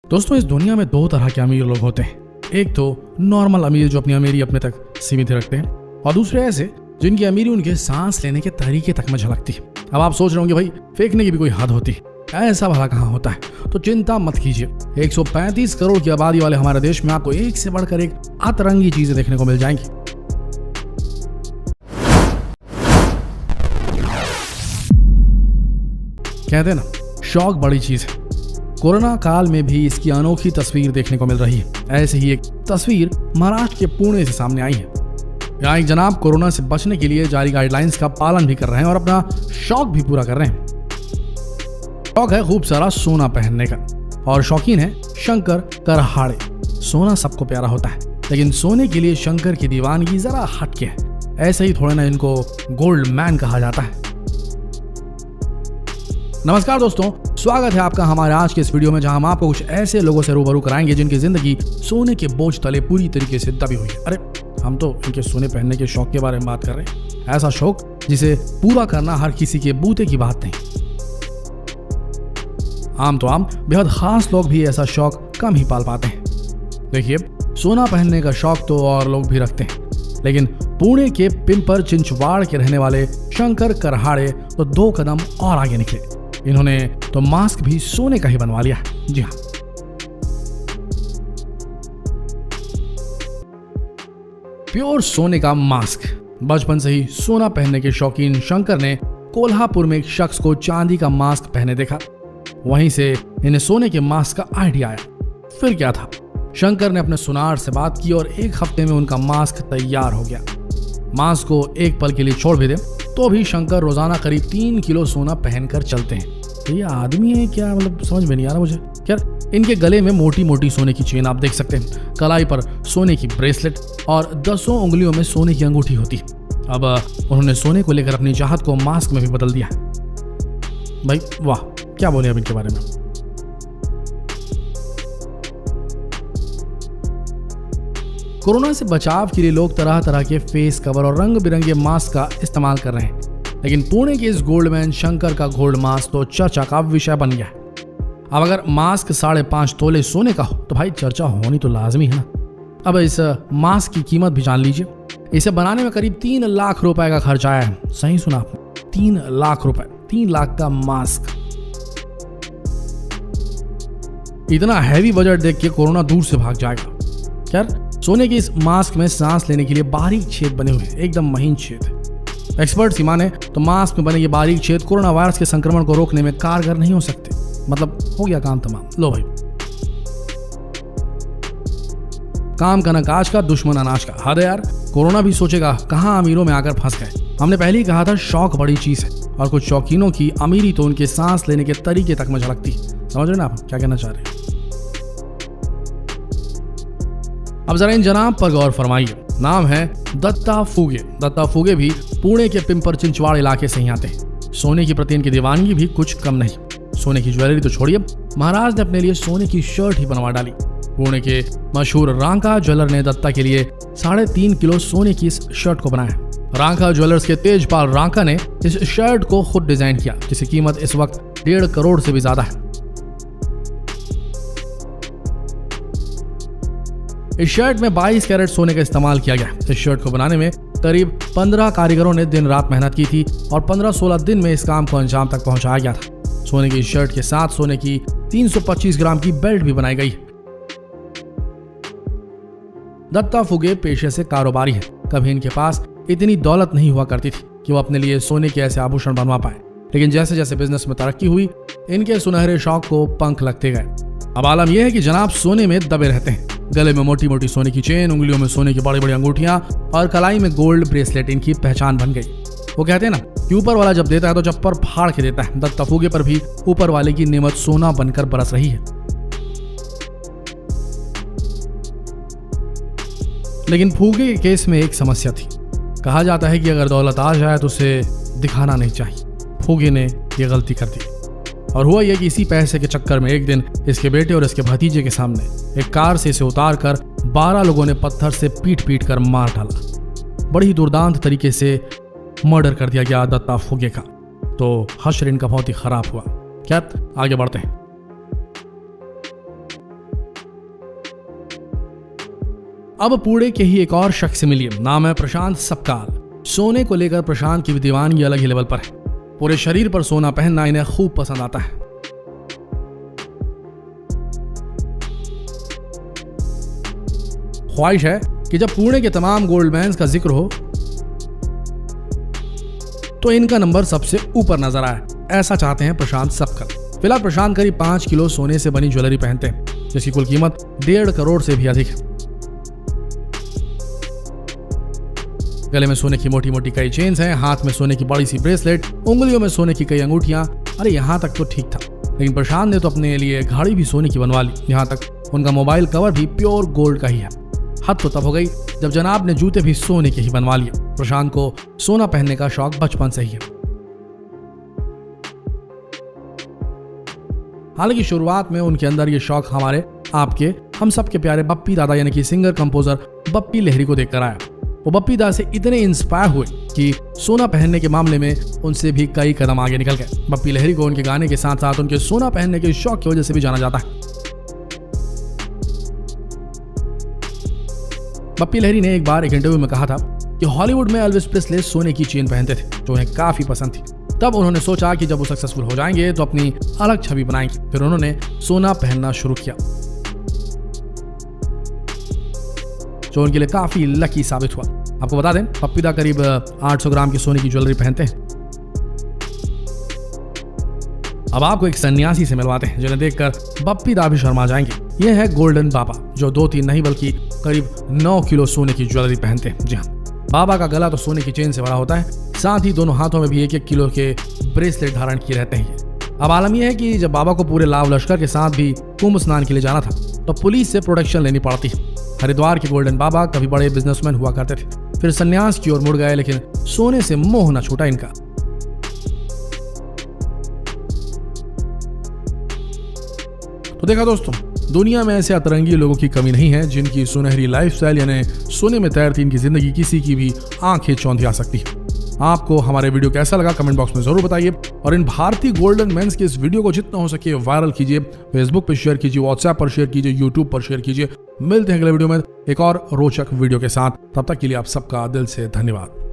दोस्तों, इस दुनिया में दो तरह के अमीर लोग होते हैं। एक तो नॉर्मल अमीर जो अपनी अमीरी अपने तक सीमित रखते हैं, और दूसरे ऐसे जिनकी अमीरी उनके सांस लेने के तरीके तक में झलकती है। अब आप सोच रहे होंगे भाई फेंकने की भी कोई हद होती है, ऐसा भला कहाँ होता है? तो चिंता मत कीजिए, 135 करोड़ की आबादी वाले हमारे देश में आपको एक से बढ़कर एक अतरंगी चीजें देखने को मिल जाएंगी। कहते हैं ना, शौक बड़ी चीज है। कोरोना काल में भी इसकी अनोखी तस्वीर देखने को मिल रही है। ऐसे ही एक तस्वीर महाराष्ट्र के पुणे से सामने आई है। यहाँ एक जनाब कोरोना से बचने के लिए जारी गाइडलाइंस का पालन भी कर रहे हैं और अपना शौक भी पूरा कर रहे हैं। शौक है खूब सारा सोना पहनने का, और शौकीन है शंकर करहाड़े। सोना सबको प्यारा होता है, लेकिन सोने के लिए शंकर की दीवानगी जरा हटके है। ऐसे ही थोड़ा ना इनको गोल्ड मैन कहा जाता है। नमस्कार दोस्तों, स्वागत है आपका हमारे आज के इस वीडियो में, जहां हम आपको कुछ ऐसे लोगों से रूबरू कराएंगे जिनकी जिंदगी सोने के बोझ तले पूरी तरीके से दबी हुई है। अरे हम तो इनके सोने पहनने के शौक के बारे में बात कर रहे हैं। ऐसा शौक जिसे पूरा करना हर किसी के बूते की बात नहीं। आम बेहद खास लोग भी ऐसा शौक कम ही पाल पाते हैं। देखिए, सोना पहनने का शौक तो और लोग भी रखते हैं, लेकिन पुणे के पिंपर चिंचवाड़ के रहने वाले शंकर करहाड़े तो 2 कदम और आगे निकले। इन्होंने तो मास्क भी सोने का ही बनवा लिया। जी हाँ, प्योर सोने का मास्क। बचपन से ही सोना पहनने के शौकीन शंकर ने कोल्हापुर में एक शख्स को चांदी का मास्क पहने देखा। वहीं से इन्हें सोने के मास्क का आइडिया आया। फिर क्या था, शंकर ने अपने सुनार से बात की और 1 हफ्ते में उनका मास्क तैयार हो गया। मास्क को एक पल के लिए छोड़ भी दे तो भी शंकर रोजाना करीब 3 किलो सोना पहनकर चलते हैं। तो ये आदमी है क्या? मतलब समझ में नहीं आ रहा मुझे। खैर, इनके गले में मोटी मोटी सोने की चेन आप देख सकते हैं, कलाई पर सोने की ब्रेसलेट और 10 उंगलियों में सोने की अंगूठी होती है। अब उन्होंने सोने को लेकर अपनी चाहत को मास्क में भी बदल दिया। भाई वाह, क्या बोले अब इनके बारे में। कोरोना से बचाव के लिए लोग तरह तरह के फेस कवर और रंग बिरंगे मास्क का इस्तेमाल कर रहे हैं, लेकिन पुणे के इस गोल्डमैन शंकर का गोल्ड मास्क तो चर्चा का विषय बन गया है। अब अगर मास्क 5.5 तोले सोने का हो तो भाई चर्चा होनी तो लाजमी है ना। अब इस मास्क की कीमत भी जान लीजिए। इसे बनाने में करीब 3 लाख रुपए का खर्च आया है। सही सुना आपने, 3 लाख रुपए, 3 लाख का मास्क। इतना हैवी बजट देख के कोरोना दूर से भाग जाएगा। खैर, सोने के इस मास्क में सांस लेने के लिए बारीक छेद बने हुए हैं, एकदम महीन छेद। एक्सपर्ट की माने तो मास्क में बने ये बारीक छेद कोरोना वायरस के संक्रमण को रोकने में कारगर नहीं हो सकते। मतलब हो गया काम तमाम। लो भाई, काम का न काज का, दुश्मन अनाज का। हद है यार, कोरोना भी सोचेगा कहां अमीरों में आकर फंस गए। हमने पहले ही कहा था शौक बड़ी चीज है, और कुछ शौकीनों की अमीरी तो उनके सांस लेने के तरीके तक में झलकती। समझ रहे ना आप क्या कहना चाह रहे हैं? अब जरा इन जनाब पर गौर फरमाइए। नाम है दत्ता फुगे। दत्ता फुगे भी पुणे के पिंपर चिंचवाड़ इलाके से ही आते हैं। सोने की प्रति इनकी दीवानगी भी कुछ कम नहीं। सोने की ज्वेलरी तो छोड़िए, महाराज ने अपने लिए सोने की शर्ट ही बनवा डाली। पुणे के मशहूर रांका ज्वेलर ने दत्ता के लिए 3.5 किलो सोने की इस शर्ट को बनाया। रांका ज्वेलर्स के तेजपाल रांका ने इस शर्ट को खुद डिजाइन किया, जिसकी कीमत इस वक्त 1.5 करोड़ से भी ज्यादा है। इस शर्ट में 22 कैरेट सोने का इस्तेमाल किया गया। इस शर्ट को बनाने में करीब 15 कारीगरों ने दिन रात मेहनत की थी, और 15-16 दिन में इस काम को अंजाम तक पहुंचाया गया था। सोने की इस शर्ट के साथ सोने की 325 ग्राम की बेल्ट भी बनाई गई। दत्ता फुगे पेशे से कारोबारी है। कभी इनके पास इतनी दौलत नहीं हुआ करती थी कि वो अपने लिए सोने के ऐसे आभूषण बनवा पाए, लेकिन जैसे जैसे बिजनेस में तरक्की हुई, इनके सुनहरे शौक को पंख लगते गए। अब आलम यह है कि जनाब सोने में दबे रहते हैं। गले में मोटी मोटी सोने की चेन, उंगलियों में सोने की बड़ी बड़ी अंगूठियां और कलाई में गोल्ड ब्रेसलेट इनकी पहचान बन गई। वो कहते हैं ना कि ऊपर वाला जब देता है तो चप्पर फाड़ के देता है। दत्ता फुगे पर भी ऊपर वाले की नेमत सोना बनकर बरस रही है। लेकिन फुगे के केस में एक समस्या थी। कहा जाता है कि अगर दौलत आ जाए तो उसे दिखाना नहीं चाहिए। फुगे ने यह गलती कर दी, और हुआ यह कि इसी पैसे के चक्कर में एक दिन इसके बेटे और इसके भतीजे के सामने एक कार से इसे उतार कर 12 लोगों ने पत्थर से पीट कर मार डाला। बड़ी दुर्दांत तरीके से मर्डर कर दिया गया दत्ता फुगे का। तो हश्र इनका बहुत ही खराब हुआ। क्या आगे बढ़ते हैं। अब पुणे के ही एक और शख्स से मिलिए, नाम है प्रशांत सपकाल। सोने को लेकर प्रशांत की दीवानगी अलग ही लेवल पर है। पूरे शरीर पर सोना पहनना इन्हें खूब पसंद आता है। ख्वाहिश है कि जब पुणे के तमाम गोल्डमैन्स का जिक्र हो तो इनका नंबर सबसे ऊपर नजर आए, ऐसा चाहते हैं प्रशांत सपकाल। फिलहाल प्रशांत करीब 5 किलो सोने से बनी ज्वेलरी पहनते हैं, जिसकी कुल कीमत 1.5 करोड़ से भी अधिक है। गले में सोने की मोटी मोटी कई चेन्स हैं, हाथ में सोने की बड़ी सी ब्रेसलेट, उंगलियों में सोने की कई अंगूठियां। अरे यहाँ तक तो ठीक था, लेकिन प्रशांत ने तो अपने लिए घड़ी भी सोने की बनवा ली। यहाँ तक उनका मोबाइल कवर भी प्योर गोल्ड का ही है। हद तो तब हो गई जब जनाब ने जूते भी सोने के ही बनवा लिए। प्रशांत को सोना पहनने का शौक बचपन से ही है। हालांकि शुरुआत में उनके अंदर ये शौक हमारे आपके हम सबके प्यारे बप्पी दादा यानी कि सिंगर कंपोजर बप्पी लहरी को देखकर आया। वो बप्पी दादा से इतने इंस्पायर हुए कि सोना पहनने के मामले में उनसे भी कई कदम आगे निकल गए। बप्पी लहरी को उनके गाने के साथ साथ उनके सोना पहनने के शौक की वजह से भी जाना जाता है। बप्पी लहरी ने एक बार एक इंटरव्यू में कहा था कि हॉलीवुड में एल्विस प्रेस्ले सोने की चेन पहनते थे, जो उन्हें काफी पसंद थी। तब उन्होंने सोचा कि जब वो सक्सेसफुल हो जाएंगे तो अपनी अलग छवि बनाएंगे। फिर उन्होंने सोना पहनना शुरू किया, जो उनके लिए काफी लकी साबित हुआ। आपको बता दें, बप्पी दा करीब 800 ग्राम की सोने की ज्वेलरी पहनते हैं। अब आपको एक सन्यासी से मिलवाते हैं जिन्हें देखकर बप्पी दा भी शर्मा जाएंगे। यह है गोल्डन बाबा, जो 2-3 नहीं बल्कि करीब 9 किलो सोने की ज्वेलरी पहनते हैं। जी हाँ, बाबा का गला तो सोने की चेन से बड़ा होता है, साथ ही दोनों हाथों में भी 1-1 किलो के ब्रेसलेट धारण किए रहते हैं। अब आलम यह है कि जब बाबा को पूरे लाव लश्कर के साथ भी कुंभ स्नान के लिए जाना था तो पुलिस से प्रोटेक्शन लेनी पड़ती है। हरिद्वार के गोल्डन बाबा कभी बड़े बिजनेसमैन हुआ करते थे, फिर संन्यास की ओर मुड़ गए, लेकिन सोने से मोह न छूटा इनका। तो देखा दोस्तों, दुनिया में ऐसे अतरंगी लोगों की कमी नहीं है जिनकी सुनहरी लाइफस्टाइल यानी सोने में तैरती इनकी जिंदगी किसी की भी आंखें चौंधिया सकती है। आपको हमारे वीडियो कैसा लगा कमेंट बॉक्स में जरूर बताइए, और इन भारतीय गोल्डन मेंस के इस वीडियो को जितना हो सके वायरल कीजिए, फेसबुक पर शेयर कीजिए, व्हाट्सएप पर शेयर कीजिए, यूट्यूब पर शेयर कीजिए। मिलते हैं अगले वीडियो में एक और रोचक वीडियो के साथ। तब तक के लिए आप सबका दिल से धन्यवाद।